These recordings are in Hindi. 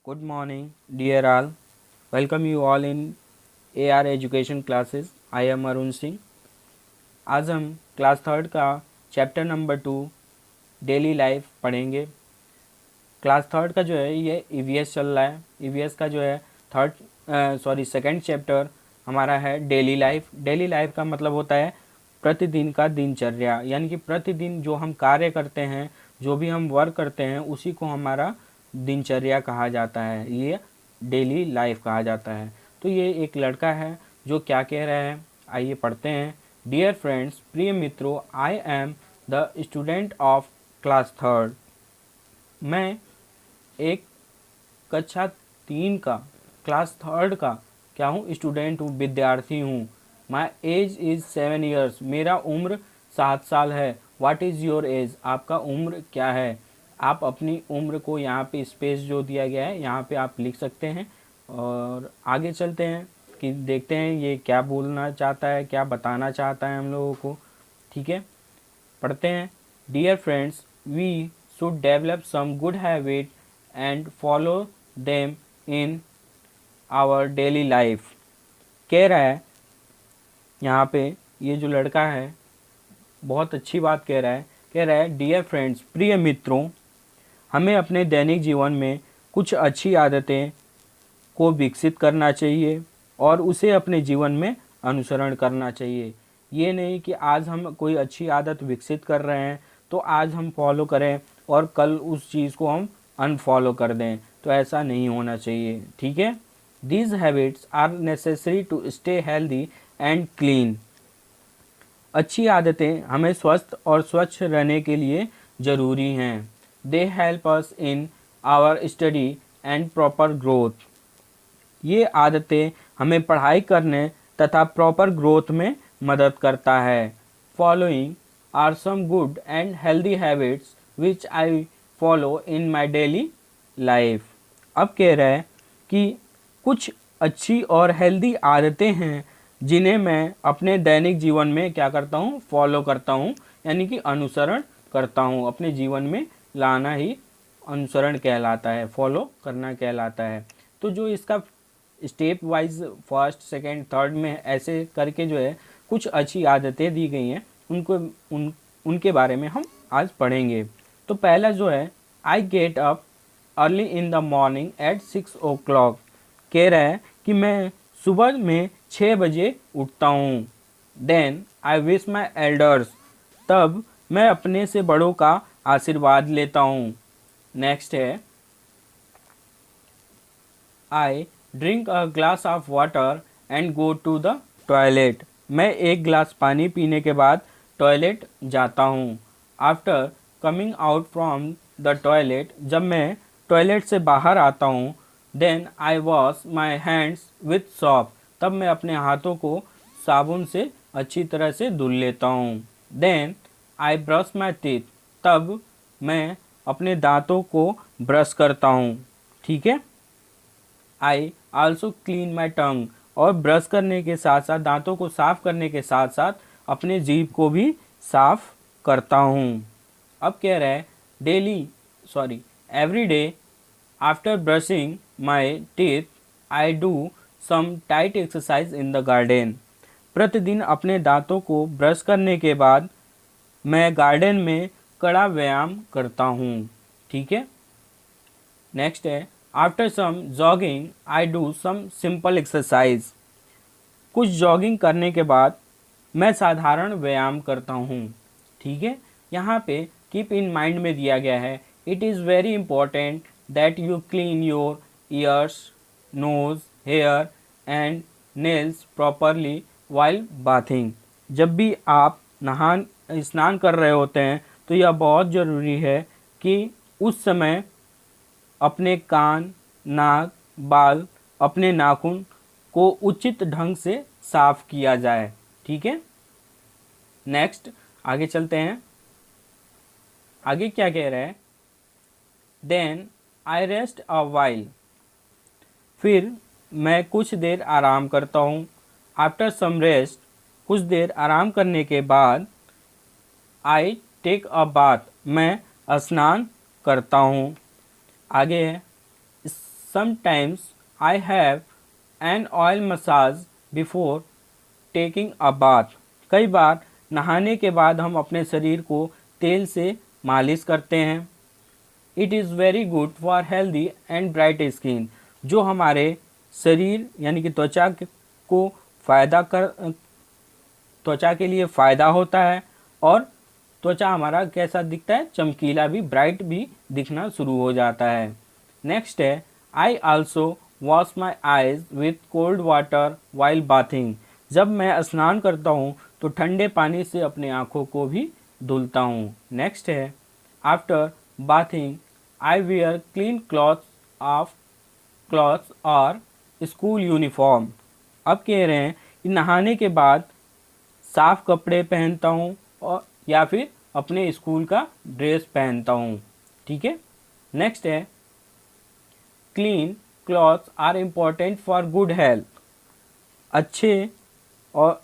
Good morning, dear all. Welcome you all in AR education classes. I am Arun Singh. आज हम क्लास थर्ड का चैप्टर नंबर 2 डेली लाइफ पढ़ेंगे. क्लास थर्ड का जो है ये ईवीएस चल रहा है. ईवीएस का जो है सेकंड चैप्टर हमारा है डेली लाइफ. डेली लाइफ का मतलब होता है प्रतिदिन का दिनचर्या, यानी कि प्रतिदिन जो हम कार्य करते हैं, जो भी हम वर्क करते हैं, उसी को हमारा दिनचर्या कहा जाता है, ये डेली लाइफ कहा जाता है. तो ये एक लड़का है जो क्या कह रहा है, आइए पढ़ते हैं. डियर फ्रेंड्स, प्रिय मित्रों, I am the student of class third. मैं एक कक्षा 3 का, क्लास थर्ड का क्या हूँ, स्टूडेंट हूँ, विद्यार्थी हूँ. My age is 7 years. मेरा उम्र 7 साल है. What is your age? आपका उम्र क्या है? आप अपनी उम्र को यहाँ पे स्पेस जो दिया गया है यहाँ पे आप लिख सकते हैं. और आगे चलते हैं कि देखते हैं ये क्या बोलना चाहता है, क्या बताना चाहता है हम लोगों को. ठीक है, पढ़ते हैं. Dear friends, we should develop some good habit and follow them in our daily life. कह रहा है यहाँ पे, ये जो लड़का है बहुत अच्छी बात कह रहा है. कह रहा है डियर फ्रेंड्स, प्रिय मित्रों, हमें अपने दैनिक जीवन में कुछ अच्छी आदतें को विकसित करना चाहिए और उसे अपने जीवन में अनुसरण करना चाहिए. ये नहीं कि आज हम कोई अच्छी आदत विकसित कर रहे हैं तो आज हम फॉलो करें और कल उस चीज़ को हम अनफॉलो कर दें, तो ऐसा नहीं होना चाहिए. ठीक है. These habits are necessary to stay healthy and clean. अच्छी आदतें हमें स्वस्थ और स्वच्छ रहने के लिए ज़रूरी हैं. They help us in our study and proper growth. ये आदतें हमें पढ़ाई करने तथा प्रॉपर ग्रोथ में मदद करता है. Following are some good and healthy habits which I follow in my daily life. अब कह रहा है कि कुछ अच्छी और हेल्दी आदतें हैं जिन्हें मैं अपने दैनिक जीवन में क्या करता हूँ, फॉलो करता हूँ, यानी कि अनुसरण करता हूँ. अपने जीवन में लाना ही अनुसरण कहलाता है, फॉलो करना कहलाता है. तो जो इसका step wise first second third में ऐसे करके जो है कुछ अच्छी आदतें दी गई हैं, उनके बारे में हम आज पढ़ेंगे. तो पहला जो है, I get up early in the morning at 6 o'clock. कह रहा है कि मैं सुबह में 6 बजे उठता हूँ. Then I wish my elders. तब मैं अपने से बड़ों का आशीर्वाद लेता हूँ. नेक्स्ट है, I drink a glass of water and go to the toilet. मैं एक ग्लास पानी पीने के बाद टॉयलेट जाता हूँ. After coming out from the toilet. जब मैं टॉयलेट से बाहर आता हूँ, then I wash my hands with soap. तब मैं अपने हाथों को साबुन से अच्छी तरह से धुल लेता हूँ. Then I brush my teeth. तब मैं अपने दांतों को ब्रश करता हूँ. ठीक है. आई आल्सो क्लीन माई टंग. और ब्रश करने के साथ साथ, दांतों को साफ करने के साथ साथ अपने जीभ को भी साफ करता हूँ. अब कह रहा है every day after brushing my teeth I do some tight exercise in the garden. प्रतिदिन अपने दांतों को ब्रश करने के बाद मैं गार्डन में कड़ा व्यायाम करता हूँ. ठीक है. नेक्स्ट है, after some jogging I do some simple exercise. कुछ जॉगिंग करने के बाद मैं साधारण व्यायाम करता हूँ. ठीक है. यहाँ पे कीप इन माइंड में दिया गया है, it is very important that you clean your ears, nose, hair and nails properly while bathing. जब भी आप स्नान कर रहे होते हैं तो यह बहुत ज़रूरी है कि उस समय अपने कान, नाक, बाल, अपने नाखून को उचित ढंग से साफ किया जाए. ठीक है. नेक्स्ट आगे चलते हैं. आगे क्या कह रहा है, then I rest a while. फिर मैं कुछ देर आराम करता हूँ. After some rest. कुछ देर आराम करने के बाद आई टेक अ बाथ. मैं स्नान करता हूँ. आगे है, sometimes I have an oil massage before taking a bath. कई बार नहाने के बाद हम अपने शरीर को तेल से मालिश करते हैं। It is very good for healthy and bright skin, जो हमारे शरीर यानी कि को फ़ायदा कर त्वचा के लिए फ़ायदा होता है और त्वचा हमारा कैसा दिखता है, चमकीला भी, ब्राइट भी दिखना शुरू हो जाता है। नेक्स्ट है I also wash my eyes with cold water while bathing. जब मैं स्नान करता हूँ तो ठंडे पानी से अपने आँखों को भी धुलता हूँ। नेक्स्ट है after bathing I where clean clothes और स्कूल यूनिफॉर्म। अब कह रहे हैं कि नहाने के बाद साफ कपड़े पहनता हूँ और या फिर अपने स्कूल का ड्रेस पहनता हूँ। ठीक है। नेक्स्ट है clean clothes are important for good health. अच्छे और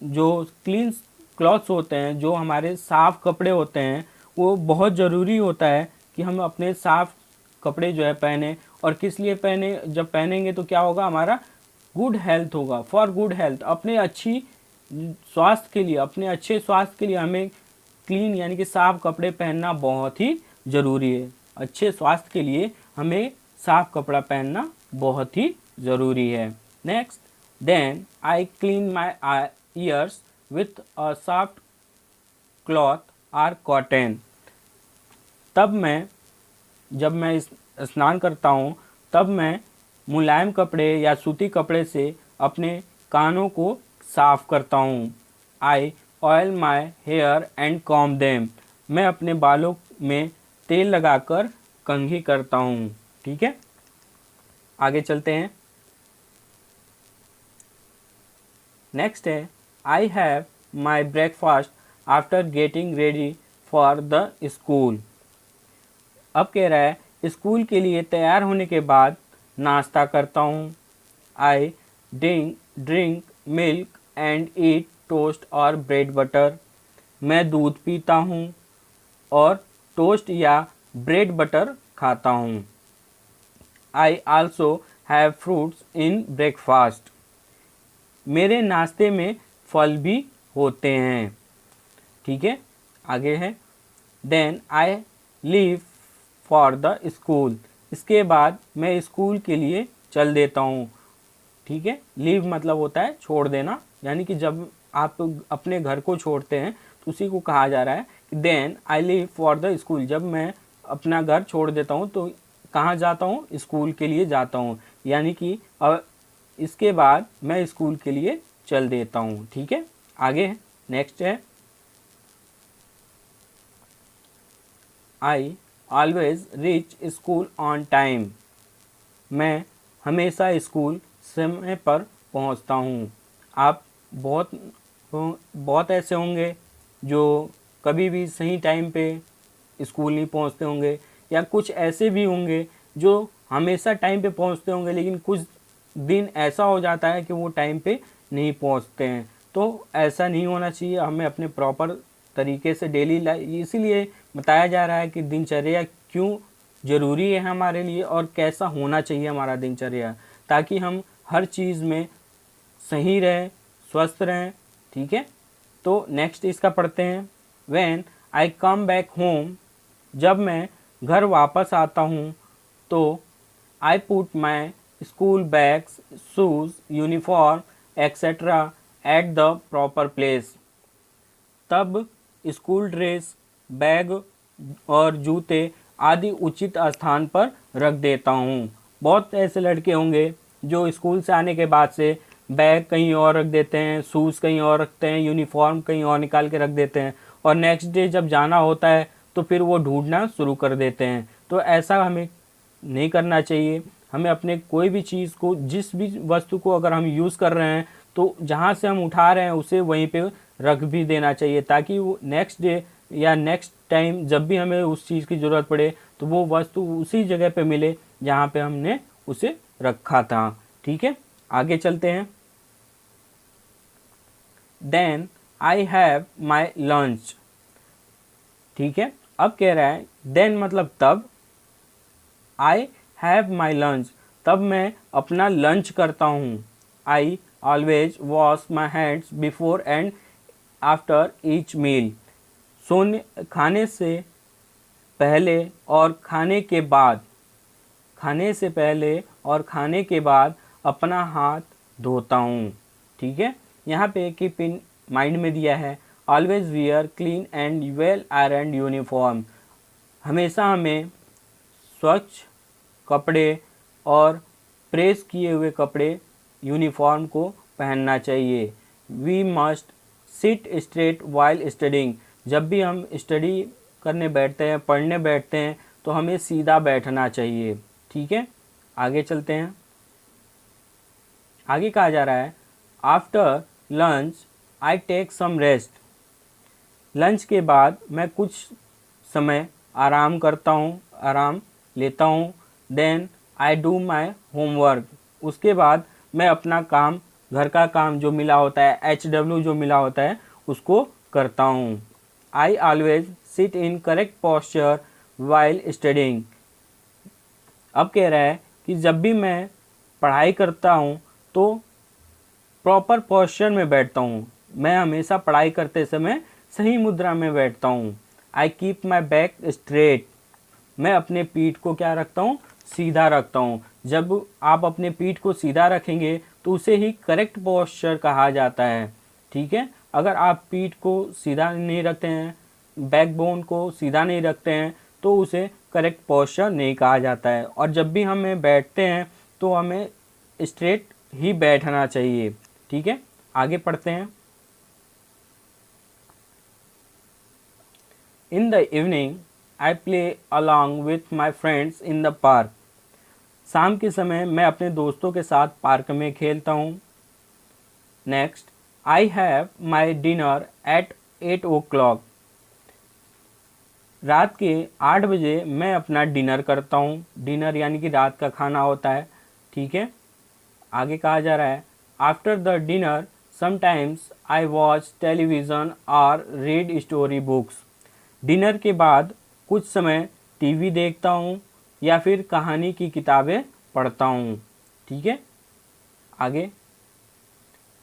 जो क्लीन क्लॉथ्स होते हैं, जो हमारे साफ़ कपड़े होते हैं, वो बहुत ज़रूरी होता है कि हम अपने साफ़ कपड़े जो है पहने। और किस लिए पहने, जब पहनेंगे तो क्या होगा, हमारा गुड हेल्थ होगा। फॉर गुड हेल्थ, अपने अच्छी स्वास्थ्य के लिए, अपने अच्छे स्वास्थ्य के लिए हमें क्लीन यानी कि साफ़ कपड़े पहनना बहुत ही ज़रूरी है। अच्छे स्वास्थ्य के लिए हमें साफ़ कपड़ा पहनना बहुत ही ज़रूरी है। Next, then I clean my ears with a soft cloth or cotton. जब मैं स्नान करता हूँ तब मैं मुलायम कपड़े या सूती कपड़े से अपने कानों को साफ करता हूँ। I oil my hair and comb them. मैं अपने बालों में तेल लगाकर कंघी करता हूँ। ठीक है, आगे चलते हैं। नेक्स्ट है आई have my breakfast after getting ready for the school. अब कह रहा है स्कूल के लिए तैयार होने के बाद नाश्ता करता हूँ। I drink milk and eat toast और ब्रेड बटर। मैं दूध पीता हूँ और टोस्ट या ब्रेड बटर खाता हूँ। I also have fruits in breakfast. मेरे नाश्ते में फल भी होते हैं। ठीक है, आगे है then I leave for the school. इसके बाद मैं स्कूल के लिए चल देता हूँ। ठीक है, लीव मतलब होता है छोड़ देना, यानी कि जब आप अपने घर को छोड़ते हैं तो उसी को कहा जा रहा है कि then I leave for the school. जब मैं अपना घर छोड़ देता हूँ तो कहाँ जाता हूँ, स्कूल के लिए जाता हूँ, यानी कि अब इसके बाद मैं स्कूल के लिए चल देता हूँ। ठीक है, आगे है नेक्स्ट है I always reach school on time. मैं हमेशा स्कूल समय पर पहुंचता हूं। आप बहुत ऐसे होंगे जो कभी भी सही टाइम पे स्कूल नहीं पहुंचते होंगे, या कुछ ऐसे भी होंगे जो हमेशा टाइम पे पहुंचते होंगे लेकिन कुछ दिन ऐसा हो जाता है कि वो टाइम पे नहीं पहुंचते हैं। तो ऐसा नहीं होना चाहिए, हमें अपने प्रॉपर तरीके से डेली लाइफ, इसीलिए बताया जा रहा है कि दिनचर्या क्यों ज़रूरी है हमारे लिए और कैसा होना चाहिए हमारा दिनचर्या, ताकि हम हर चीज़ में सही रहें, स्वस्थ रहें। ठीक है, तो नेक्स्ट इसका पढ़ते हैं। When I come back home. जब मैं घर वापस आता हूँ तो I put my school bags, shoes, uniform etcetera at the proper place. तब स्कूल ड्रेस, बैग और जूते आदि उचित स्थान पर रख देता हूँ। बहुत ऐसे लड़के होंगे जो स्कूल से आने के बाद से बैग कहीं और रख देते हैं, शूज़ कहीं और रखते हैं, यूनिफॉर्म कहीं और निकाल के रख देते हैं, और नेक्स्ट डे जब जाना होता है तो फिर वो ढूंढना शुरू कर देते हैं। तो ऐसा हमें नहीं करना चाहिए। हमें अपने कोई भी चीज़ को, जिस भी वस्तु को अगर हम यूज़ कर रहे हैं तो जहाँ से हम उठा रहे हैं उसे वहीं पे रख भी देना चाहिए, ताकि वो नेक्स्ट डे या नेक्स्ट टाइम जब भी हमें उस चीज़ की ज़रूरत पड़े तो वो वस्तु उसी जगह पे मिले जहाँ पे हमने उसे रखा था। ठीक है, आगे चलते हैं। Then I have my lunch. ठीक है, अब कह रहा है देन मतलब तब, आई हैव माई लंच तब मैं अपना लंच करता हूँ। I always wash my hands before and after each meal. खाने से पहले और खाने के बाद, खाने से पहले और खाने के बाद अपना हाथ धोता हूँ। ठीक है, यहाँ पे कीप इन माइंड में दिया है always wear clean and well iron uniform. हमेशा हमें स्वच्छ कपड़े और प्रेस किए हुए कपड़े यूनिफॉर्म को पहनना चाहिए। We must sit straight while studying. जब भी हम स्टडी करने बैठते हैं, पढ़ने बैठते हैं, तो हमें सीधा बैठना चाहिए। ठीक है, आगे चलते हैं। आगे कहा जा रहा है after lunch I take some rest. Lunch के बाद मैं कुछ समय आराम करता हूँ, आराम लेता हूँ। Then I do my homework. उसके बाद मैं अपना काम, घर का काम जो मिला होता है, HW जो मिला होता है, उसको करता हूँ। I always sit in correct posture while studying. अब कह रहा है कि जब भी मैं पढ़ाई करता हूँ तो प्रॉपर पोस्चर में बैठता हूँ। मैं हमेशा पढ़ाई करते समय सही मुद्रा में बैठता हूँ। I keep my back straight. मैं अपने पीठ को क्या रखता हूँ? सीधा रखता हूँ। जब आप अपने पीठ को सीधा रखेंगे तो उसे ही करेक्ट पोस्चर कहा जाता है। ठीक है, अगर आप पीठ को सीधा नहीं रखते हैं, बैकबोन को सीधा नहीं रखते हैं, तो उसे करेक्ट पोस्चर नहीं कहा जाता है। और जब भी हमें बैठते हैं तो हमें स्ट्रेट ही बैठना चाहिए। ठीक है, आगे पढ़ते हैं। In the evening I play along with my friends in the park. शाम के समय मैं अपने दोस्तों के साथ पार्क में खेलता हूँ। Next, I have my dinner eight 8 o'clock। रात के 8 बजे मैं अपना डिनर करता हूँ। डिनर यानी कि रात का खाना होता है। ठीक है, आगे कहा जा रहा है after the dinner sometimes I watch television और रीड स्टोरी बुक्स। डिनर के बाद कुछ समय टीवी देखता हूँ या फिर कहानी की किताबें पढ़ता हूँ। ठीक है, आगे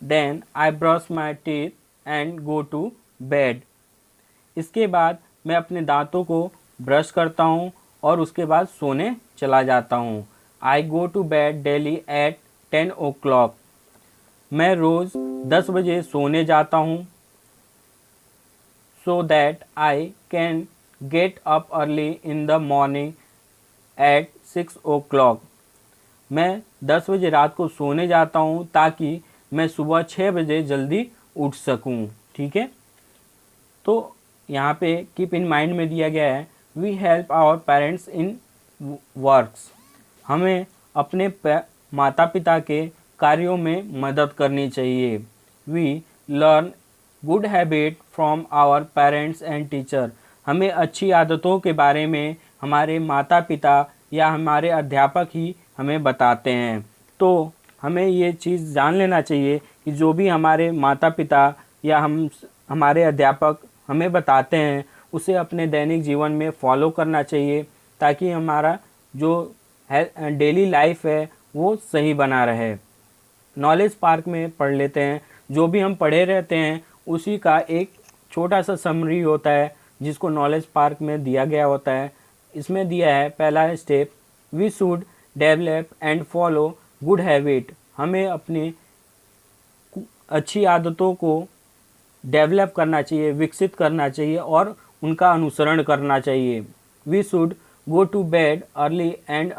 then I brush my teeth and go to bed. इसके बाद मैं अपने दांतों को ब्रश करता हूँ और उसके बाद सोने चला जाता हूँ। I go to bed daily at 10 o'clock। मैं रोज़ 10 बजे सोने जाता हूँ so that I can get up early in the morning at 6 o'clock। मैं 10 बजे रात को सोने जाता हूँ ताकि मैं सुबह 6 बजे जल्दी उठ सकूँ। ठीक है, तो यहाँ पे कीप इन माइंड में दिया गया है we help our parents in works. हमें अपने माता पिता के कार्यों में मदद करनी चाहिए। We learn good habit from our parents and teacher. हमें अच्छी आदतों के बारे में हमारे माता पिता या हमारे अध्यापक ही हमें बताते हैं। तो हमें ये चीज़ जान लेना चाहिए कि जो भी हमारे माता पिता या हमारे अध्यापक हमें बताते हैं उसे अपने दैनिक जीवन में फॉलो करना चाहिए ताकि हमारा जो डेली लाइफ है वो सही बना रहे। नॉलेज पार्क में पढ़ लेते हैं। जो भी हम पढ़े रहते हैं उसी का एक छोटा सा समरी होता है जिसको नॉलेज पार्क में दिया गया होता है। इसमें दिया है पहला step we should develop and follow good habit. हमें अपनी अच्छी आदतों को डेवलप करना चाहिए, विकसित करना चाहिए और उनका अनुसरण करना चाहिए। We should go to bed early and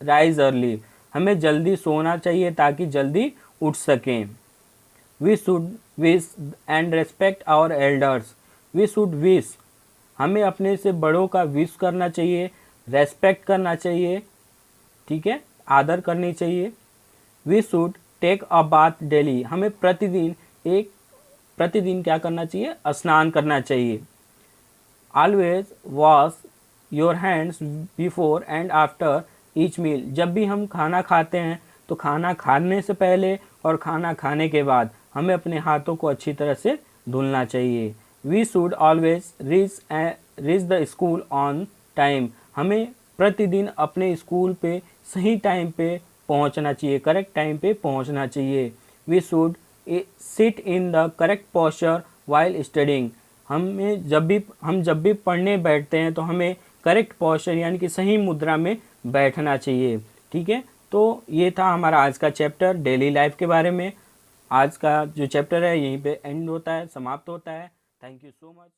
rise early. हमें जल्दी सोना चाहिए ताकि जल्दी उठ सकें। We should wish and respect our elders. We should wish, हमें अपने से बड़ों का विश करना चाहिए, रेस्पेक्ट करना चाहिए। ठीक है, आदर करनी चाहिए। We should take a bath daily. हमें प्रतिदिन क्या करना चाहिए? स्नान करना चाहिए। Always wash your hands before and after each meal. जब भी हम खाना खाते हैं तो खाना खाने से पहले और खाना खाने के बाद हमें अपने हाथों को अच्छी तरह से धुलना चाहिए। We should always reach the school on time. हमें प्रतिदिन अपने स्कूल पे सही टाइम पे पहुंचना चाहिए, करेक्ट टाइम पे पहुंचना चाहिए। We should sit in the correct posture while studying. हम जब भी पढ़ने बैठते हैं तो हमें करेक्ट पोस्चर यानी कि सही मुद्रा में बैठना चाहिए। ठीक है, तो ये था हमारा आज का चैप्टर डेली लाइफ के बारे में। आज का जो चैप्टर है यहीं पे एंड होता है, समाप्त होता है। Thank you so much.